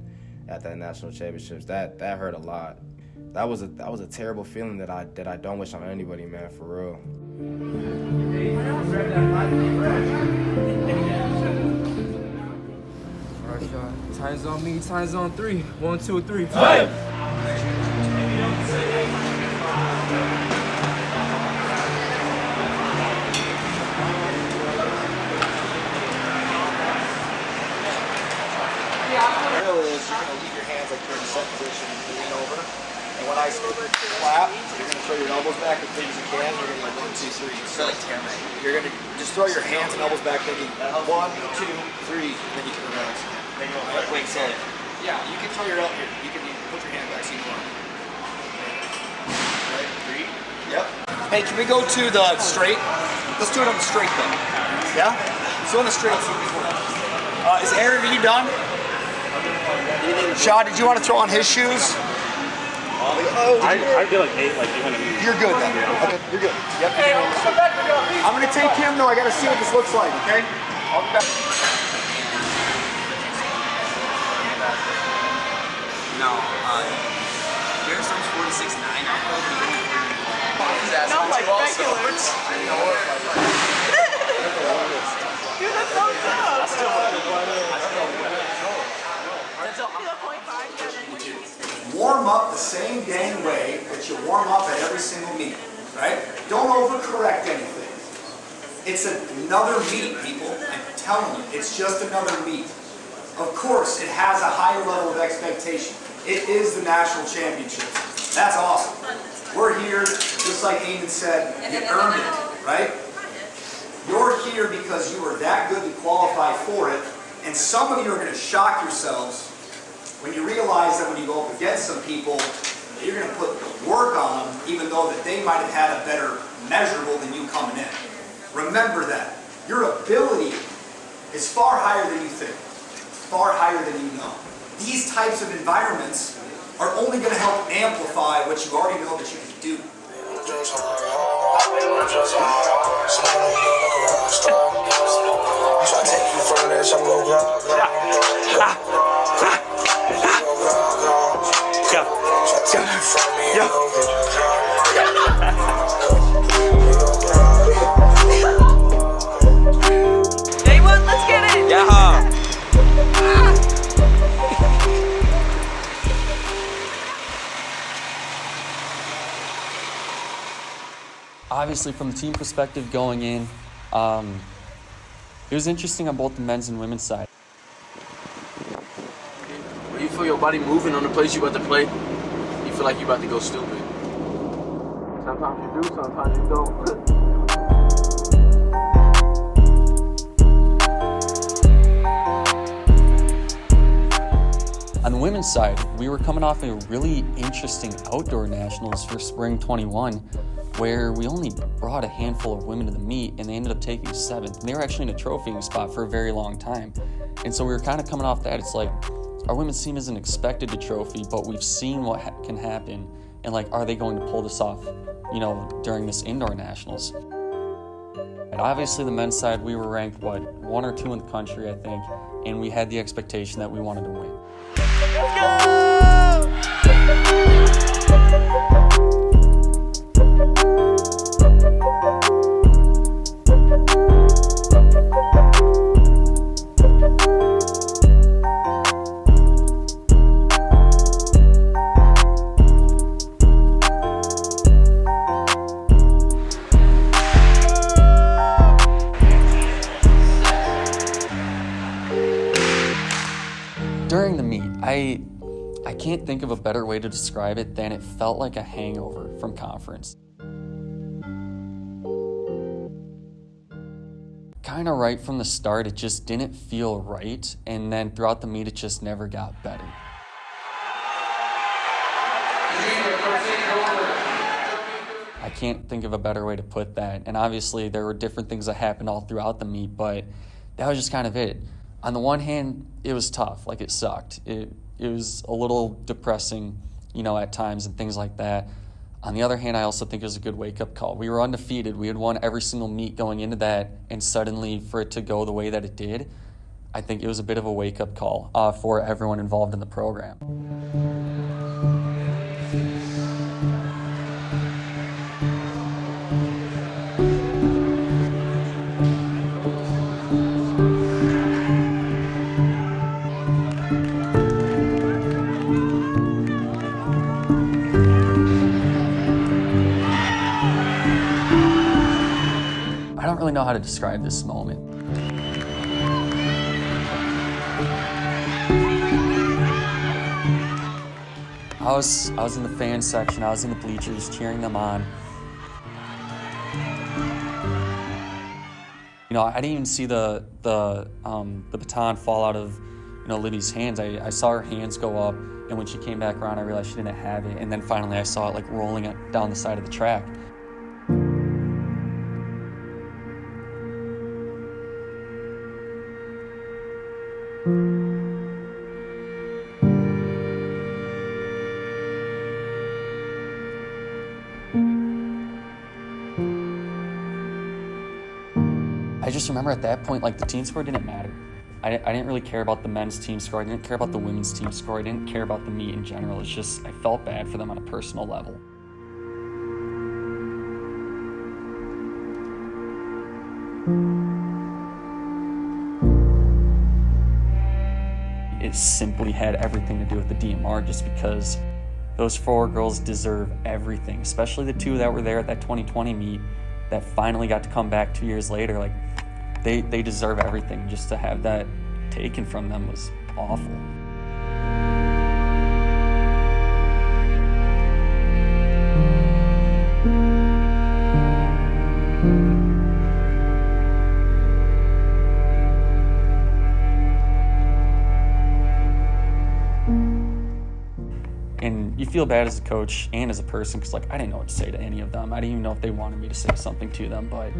at that national championships, that hurt a lot. That was a terrible feeling that I don't wish on anybody, man, for real. Alright, y'all. Time zone me, time zone 3. 1, 2, 3. Time! Really is you're going to leave your hands like you're in a set position and lean over. And when I clap, you're going to throw your elbows back as big as you can. You're going to go 1, 2, 3. So like you're going to just throw your hands and elbows back maybe 1, 2, 3, and then you can relax. Then you go wait, so yeah, you can throw your elbow here. You can put your hand back so you can run. Right, 3. Yep. Hey, can we go to the straight? Let's do it on the straight though. Yeah? So on the straight. Is Aaron, are you done? Shaw, did you want to throw on his shoes? I feel like 8, like you kind of. You're good then. Okay, you're good. Yep. Hey, I'm gonna take him though. I gotta see what this looks like. Okay. I'll be back. No, yours comes 46.9. Not like speculars. Dude, that thumbs up. Warm up the same dang way that you warm up at every single meet, right? Don't overcorrect anything. It's another meet, people. I'm telling you, it's just another meet. Of course, it has a higher level of expectation. It is the national championships. That's awesome. We're here, just like Eamon said, you earned it, right? You're here because you are that good to qualify for it, and some of you are going to shock yourselves when you realize that when you go up against some people, you're going to put work on them, even though that they might have had a better measurable than you coming in. Remember that. Your ability is far higher than you think, far higher than you know. These types of environments are only going to help amplify what you already know that you can do. Let's get it! Yeah! Obviously, from the team perspective going in, it was interesting on both the men's and women's side. When you feel your body moving on the place you about to play, you feel like you're about to go stupid. Sometimes you do, sometimes you don't. On the women's side, we were coming off a really interesting outdoor nationals for spring 21, where we only brought a handful of women to the meet, and they ended up taking 7th. And they were actually in a trophying spot for a very long time. And so we were kind of coming off that. It's like, our women's team isn't expected to trophy, but we've seen what can happen. And like, are they going to pull this off, during this indoor nationals? And obviously the men's side, we were ranked, 1 or 2 in the country, I think. And we had the expectation that we wanted to win. Let's go! During the meet, I can't think of a better way to describe it than it felt like a hangover from conference. Kind of right from the start, it just didn't feel right, and then throughout the meet, it just never got better. I can't think of a better way to put that, and obviously there were different things that happened all throughout the meet, but that was just kind of it. On the one hand, it was tough, like it sucked. It was a little depressing, at times and things like that. On the other hand, I also think it was a good wake-up call. We were undefeated. We had won every single meet going into that, and suddenly for it to go the way that it did, I think it was a bit of a wake-up call for everyone involved in the program. I don't really know how to describe this moment. I was in the fan section, I was in the bleachers cheering them on. I didn't even see the baton fall out of Libby's hands. I saw her hands go up, and when she came back around, I realized she didn't have it. And then finally I saw it rolling down the side of the track. I just remember at that point, the team score didn't matter. I didn't really care about the men's team score. I didn't care about the women's team score. I didn't care about the meet in general. It's just, I felt bad for them on a personal level. It simply had everything to do with the DMR, just because Those 4 girls deserve everything, especially the 2 that were there at that 2020 meet that finally got to come back 2 years later. Like, they deserve everything. Just to have that taken from them was awful. And you feel bad as a coach and as a person because, like, I didn't know what to say to any of them. I didn't even know if they wanted me to say something to them, but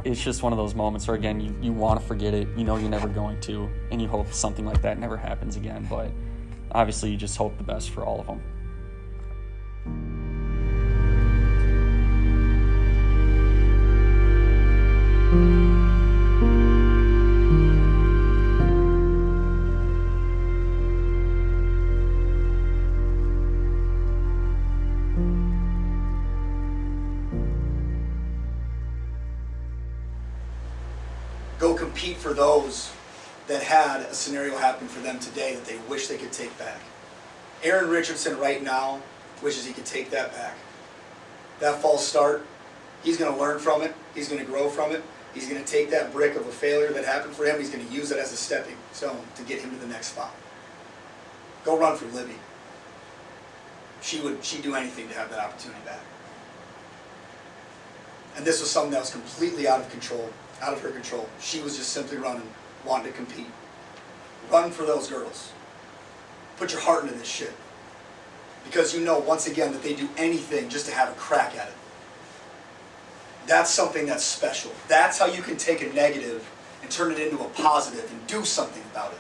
it's just one of those moments where, again, you want to forget it. You know you're never going to, and you hope something like that never happens again, but obviously you just hope the best for all of them. Go compete for those that had a scenario happen for them today that they wish they could take back. Aaron Richardson right now wishes he could take that back. That false start, he's going to learn from it. He's going to grow from it. He's going to take that brick of a failure that happened for him. He's going to use it as a stepping stone to get him to the next spot. Go run for Libby. She'd do anything to have that opportunity back. And this was something that was completely out of control. Out of her control. She was just simply running, wanting to compete. Run for those girls. Put your heart into this shit. Because you know, once again, that they do anything just to have a crack at it. That's something that's special. That's how you can take a negative and turn it into a positive and do something about it.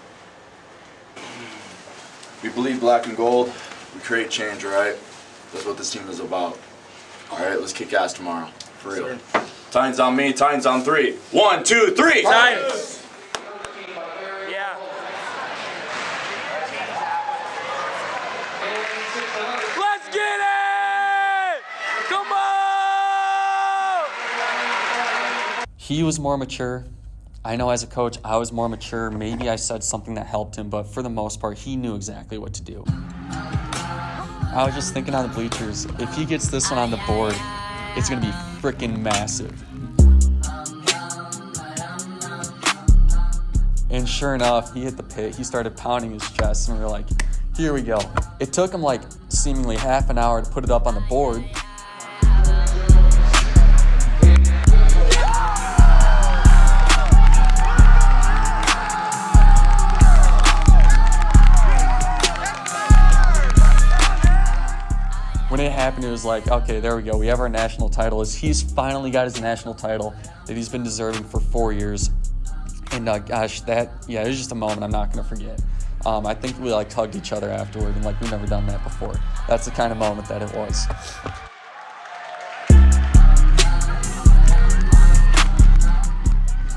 We bleed black and gold. We create change, all right? That's what this team is about. All right, let's kick ass tomorrow. For real. Sure. Tines on me, Tines on 3. 1, 2, 3. Tines. Yeah. Let's get it! Come on! He was more mature. I know as a coach, I was more mature. Maybe I said something that helped him, but for the most part, he knew exactly what to do. I was just thinking on the bleachers, if he gets this one on the board, it's going to be freaking massive. And sure enough, he hit the pit. He started pounding his chest, and we were like, here we go. It took him like seemingly half an hour to put it up on the board. When it happened, it was like, okay, there we go. We have our national title. He's finally got his national title that he's been deserving for 4 years. And gosh, it was just a moment I'm not going to forget. I think we like hugged each other afterward, and like we've never done that before. That's the kind of moment that it was.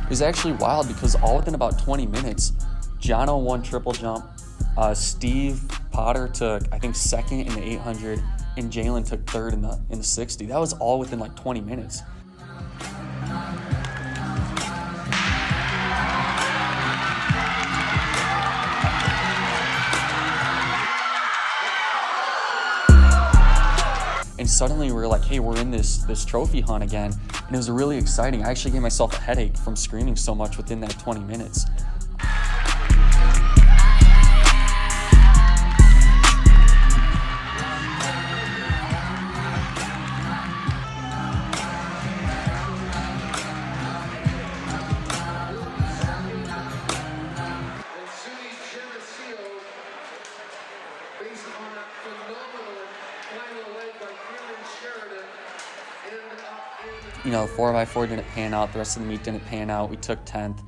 It was actually wild because all within about 20 minutes, Jono won triple jump. Steve Potter took, I think, second in the 800. And Jalen took third in the 60. That was all within like 20 minutes. And suddenly we were like, hey, we're in this trophy hunt again. And it was really exciting. I actually gave myself a headache from screaming so much within that 20 minutes. You know, 4x4 didn't pan out. The rest of the meet didn't pan out. We took 10th.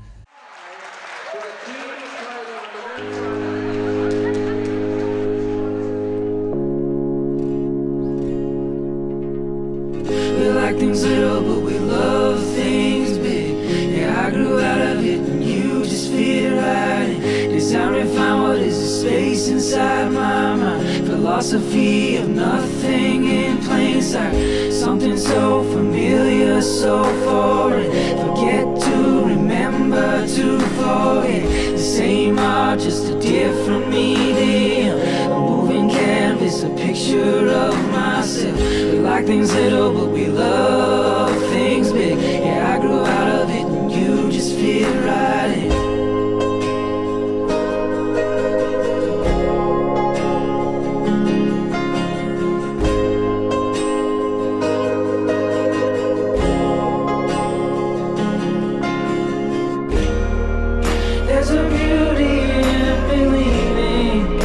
We like things little, but we love things big. Yeah, I grew out of it, and you just fit right in. It's time to find what is the space inside my mind. Philosophy of nothing in plain sight. Something so familiar, so foreign. Forget to remember to forget. The same art, just a different medium. A moving canvas this, a picture of myself. We like things little, but we love things big. Yeah, I grew out of it, and you just fit right in. There's a beauty in believing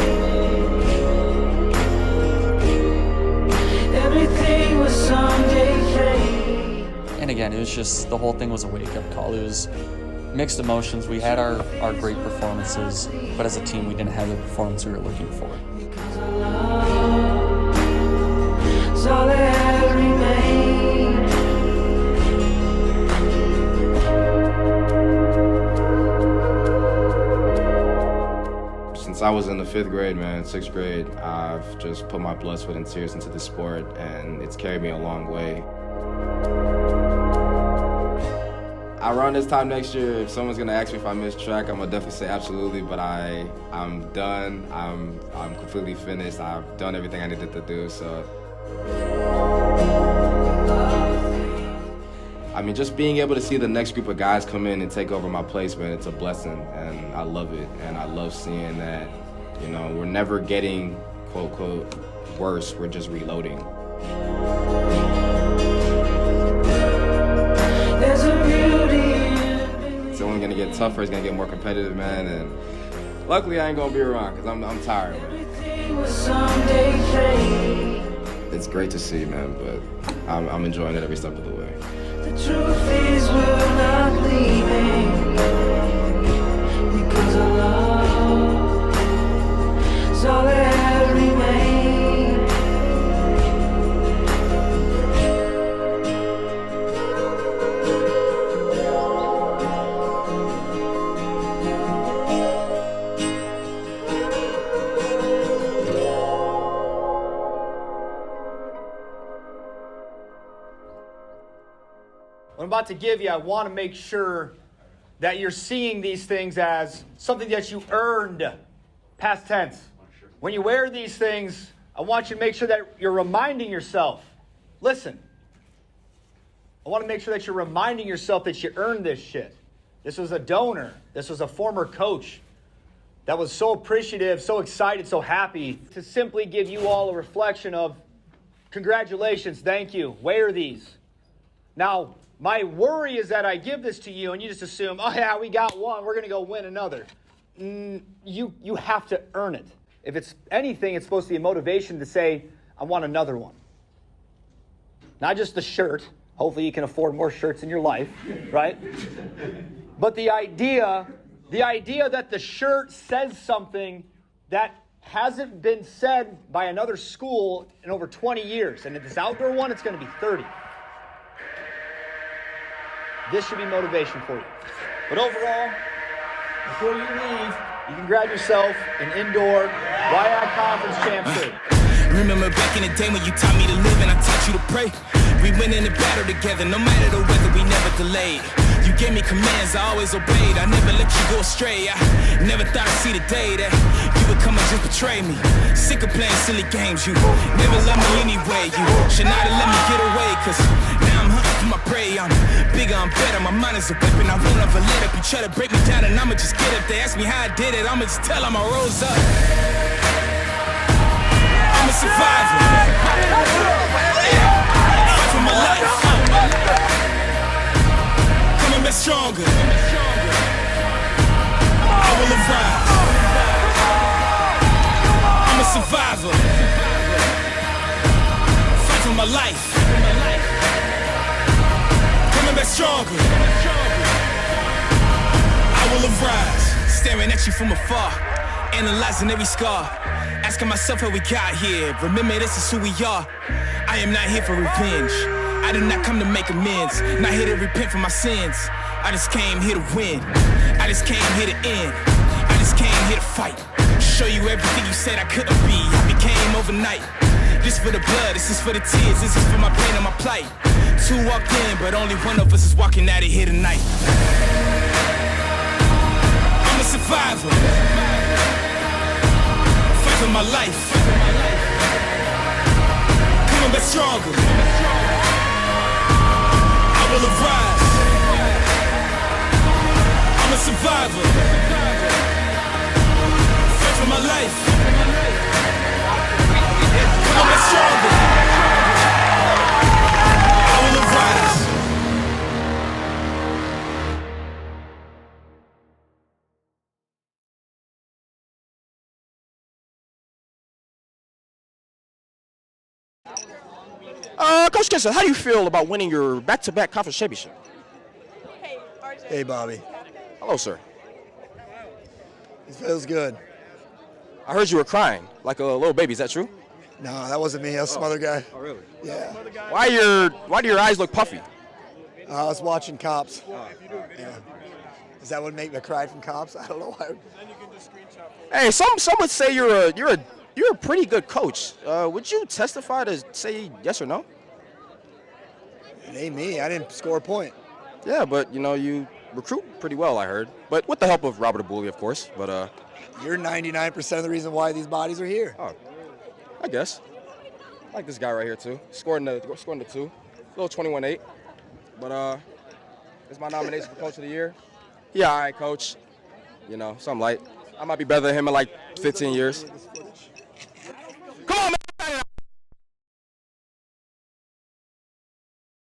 everything was someday fade. And again, it was just, the whole thing was a wake-up call. It was mixed emotions. We had our great performances, but as a team, we didn't have the performance we were looking for. It's all that remains. Since I was in the 5th grade, man, 6th grade, I've just put my blood, sweat, and tears into the sport, and it's carried me a long way. Around this time next year, if someone's gonna ask me if I missed track, I'm gonna definitely say absolutely, but I'm done. I'm completely finished. I've done everything I needed to do, so. I mean, just being able to see the next group of guys come in and take over my place, man, it's a blessing, and I love it. And I love seeing that, you know, we're never getting, quote, quote, worse, we're just reloading. It's only gonna get tougher, it's gonna get more competitive, man, and luckily I ain't gonna be around, because I'm tired, man. It's great to see, man, but I'm enjoying it every step of the way. The truth is we're not leaving because our love is all that remains. What I'm about to give you, I want to make sure that you're seeing these things as something that you earned, past tense. When you wear these things, I want you to make sure that you're reminding yourself, listen, I want to make sure that you're reminding yourself that you earned this shit. This was a donor. This was a former coach that was so appreciative, so excited, so happy to simply give you all a reflection of congratulations, thank you, wear these. Now, my worry is that I give this to you and you just assume, oh yeah, we got one, we're going to go win another. You have to earn it. If it's anything, it's supposed to be a motivation to say, I want another one. Not just the shirt. Hopefully you can afford more shirts in your life, right? But the idea that the shirt says something that hasn't been said by another school in over 20 years. And if this outdoor one, it's going to be 30. This should be motivation for you. But overall, before you leave, you can grab yourself an indoor RIAC Conference Champ shirt. Remember back in the day when you taught me to live and I taught you to pray. We went in the battle together, no matter the weather, we never delayed. You gave me commands, I always obeyed. I never let you go astray. I never thought I'd see the day that you would come and just betray me. Sick of playing silly games, you never loved me anyway. You should not have let me get away, cause now I'm hunting for my prey. I'm bigger, I'm better, my mind is a weapon. I won't ever let up. You try to break me down and I'ma just get up. They ask me how I did it, I'ma just tell them I rose up. I'm a survivor. Fight for my life. Coming back stronger. I will arise. I'm a survivor. Fight for my life. Coming back stronger. I will arise. Staring at you from afar, analyzing every scar. Asking myself how we got here. Remember, this is who we are. I am not here for revenge. I did not come to make amends. Not here to repent for my sins. I just came here to win. I just came here to end. I just came here to fight. Show you everything you said I couldn't be. I became overnight. This for the blood, this is for the tears, this is for my pain and my plight. Two walked in, but only one of us is walking out of here tonight. I'm a survivor. Fight for my life. stronger. I will arise. I'm a survivor. Fight for my life. I'm a stronger. I will arise. Coach Kinson, how do you feel about winning your back-to-back conference championship? Hey, Bobby. Hello, sir. It feels good. I heard you were crying like a little baby. Is that true? No, that wasn't me. That was some other guy. Oh, really? Yeah. Why do your eyes look puffy? I was watching Cops. Yeah. Is that what made me cry from Cops? I don't know why. Hey, some would say you're a pretty good coach. Would you testify to say yes or no? It ain't me. I didn't score a point. Yeah, but you recruit pretty well, I heard. But with the help of Robert Abuli, of course. But you're 99% of the reason why these bodies are here. Oh, I guess. I like this guy right here too. Scoring the 2, little 21-8. But it's my nomination for Coach of the Year. Yeah, all right, Coach. Something light. I might be better than him in like 15 years.